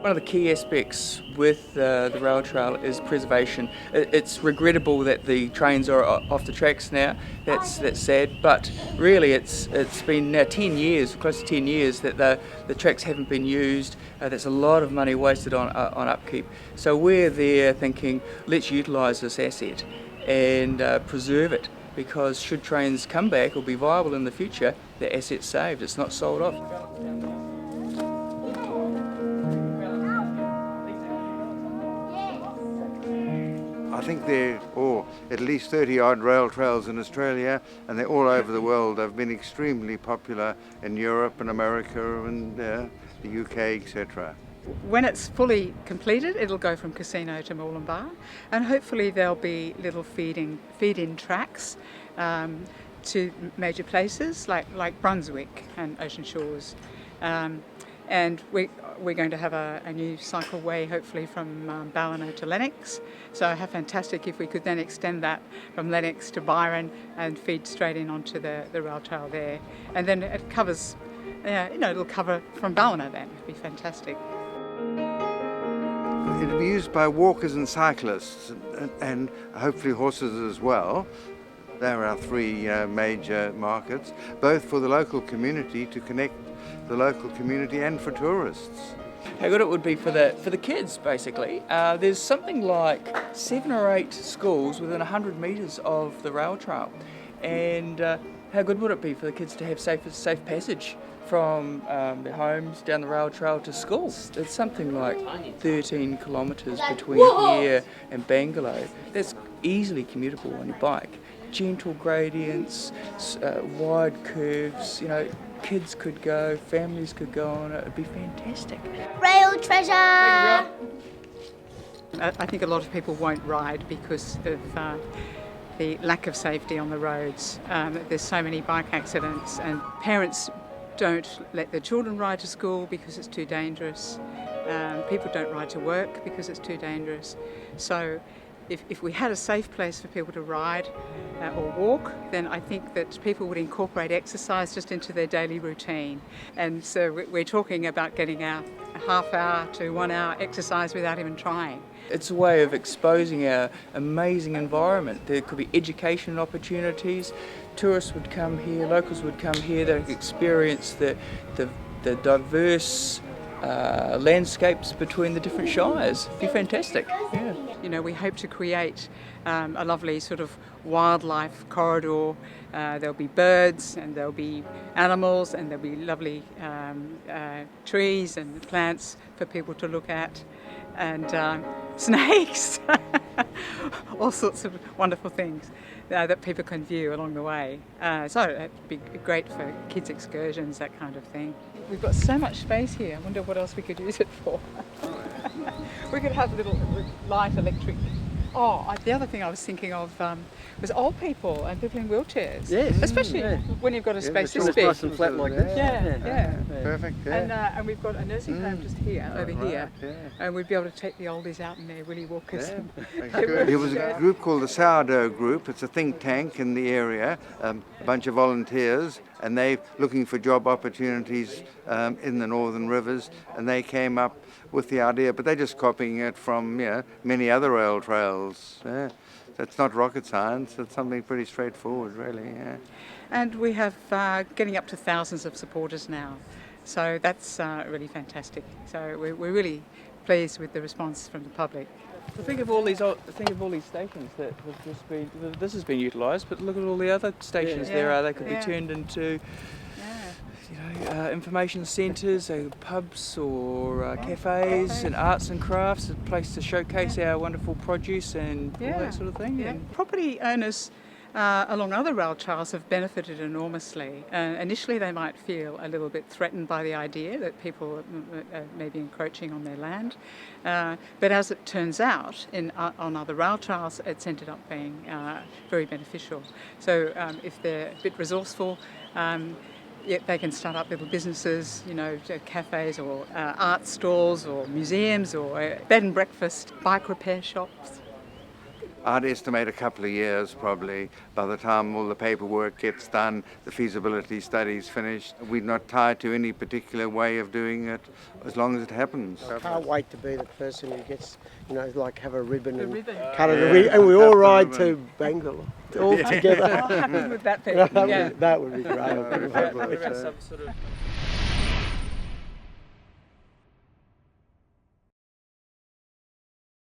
One of the key aspects with the rail trail is preservation. It's regrettable that the trains are off the tracks now. That's sad. But really, it's been now 10 years, close to 10 years, that the tracks haven't been used. That's a lot of money wasted on upkeep. So we're there thinking, let's utilise this asset and preserve it. Because should trains come back or be viable in the future, the asset's saved. It's not sold off. I think there are at least 30 odd rail trails in Australia, and they're all over the world. They've been extremely popular in Europe and America and the UK, etc. When it's fully completed, it'll go from Casino to Murwillumbah, and hopefully there'll be little feed-in tracks to major places like Brunswick and Ocean Shores. And we're going to have a new cycleway, hopefully from Ballina to Lennox. So how fantastic if we could then extend that from Lennox to Byron and feed straight in onto the rail trail there. And then it covers, it'll cover from Ballina then. It'd be fantastic. It'll be used by walkers and cyclists and hopefully horses as well. They're our three major markets, both for the local community to connect the local community and for tourists. How good it would be for the kids, basically. There's something like 7 or 8 schools within 100 metres of the rail trail, and how good would it be for the kids to have safe passage from their homes down the rail trail to school? It's something like 13 kilometres between here and Bangalore. That's easily commutable on your bike. Gentle gradients, wide curves, kids could go, families could go on it. It'd be fantastic. Rail treasure! I think a lot of people won't ride because of the lack of safety on the roads. There's so many bike accidents, and parents don't let their children ride to school because it's too dangerous. People don't ride to work because it's too dangerous. So if we had a safe place for people to ride or walk, then I think that people would incorporate exercise just into their daily routine. And so we're talking about getting a half-hour to 1 hour exercise without even trying. It's a way of exposing our amazing environment. There could be education opportunities. Tourists would come here, locals would come here, they could experience the diverse landscapes between the different shires. It'd be fantastic. Yeah. We hope to create a lovely sort of wildlife corridor. There'll be birds and there'll be animals and there'll be lovely trees and plants for people to look at, and snakes, all sorts of wonderful things that people can view along the way. So it'd be great for kids' excursions, that kind of thing. We've got so much space here. I wonder what else we could use it for. We could have a little light electric. The other thing I was thinking of was old people and people in wheelchairs. Yes. Especially when you've got a space this It's big. nice and flat like this. Yeah. Perfect, yeah. And we've got a nursing home just here, over here. Yeah. And we'd be able to take the oldies out in their willy walkers. There was a group called the Sourdough Group. It's a think tank in the area, a bunch of volunteers, and they're looking for job opportunities in the Northern Rivers, and they came up with the idea, but they're just copying it from many other rail trails. Yeah. That's not rocket science, it's something pretty straightforward, really. Yeah. And we have getting up to thousands of supporters now, so that's really fantastic. So we're really pleased with the response from the public. Think of all these stations that have just been. This has been utilised, but look at all the other stations there are. They could be turned into, information centres, pubs or cafes and arts and crafts. A place to showcase our wonderful produce and all that sort of thing. Yeah. Property owners along other rail trails have benefited enormously. Initially they might feel a little bit threatened by the idea that people may be encroaching on their land, but as it turns out on other rail trails it's ended up being very beneficial. So if they're a bit resourceful, they can start up little businesses, cafes or art stalls or museums or bed and breakfast, bike repair shops. I'd estimate a couple of years probably. By the time all the paperwork gets done, the feasibility study's finished. We're not tied to any particular way of doing it as long as it happens. I can't wait to be the person who gets, like have a ribbon and ribbon. cut it, Yeah, and we all cut the ride ribbon. to Bangalore all together. Oh, happy with that thing. That would be great. What about some sort of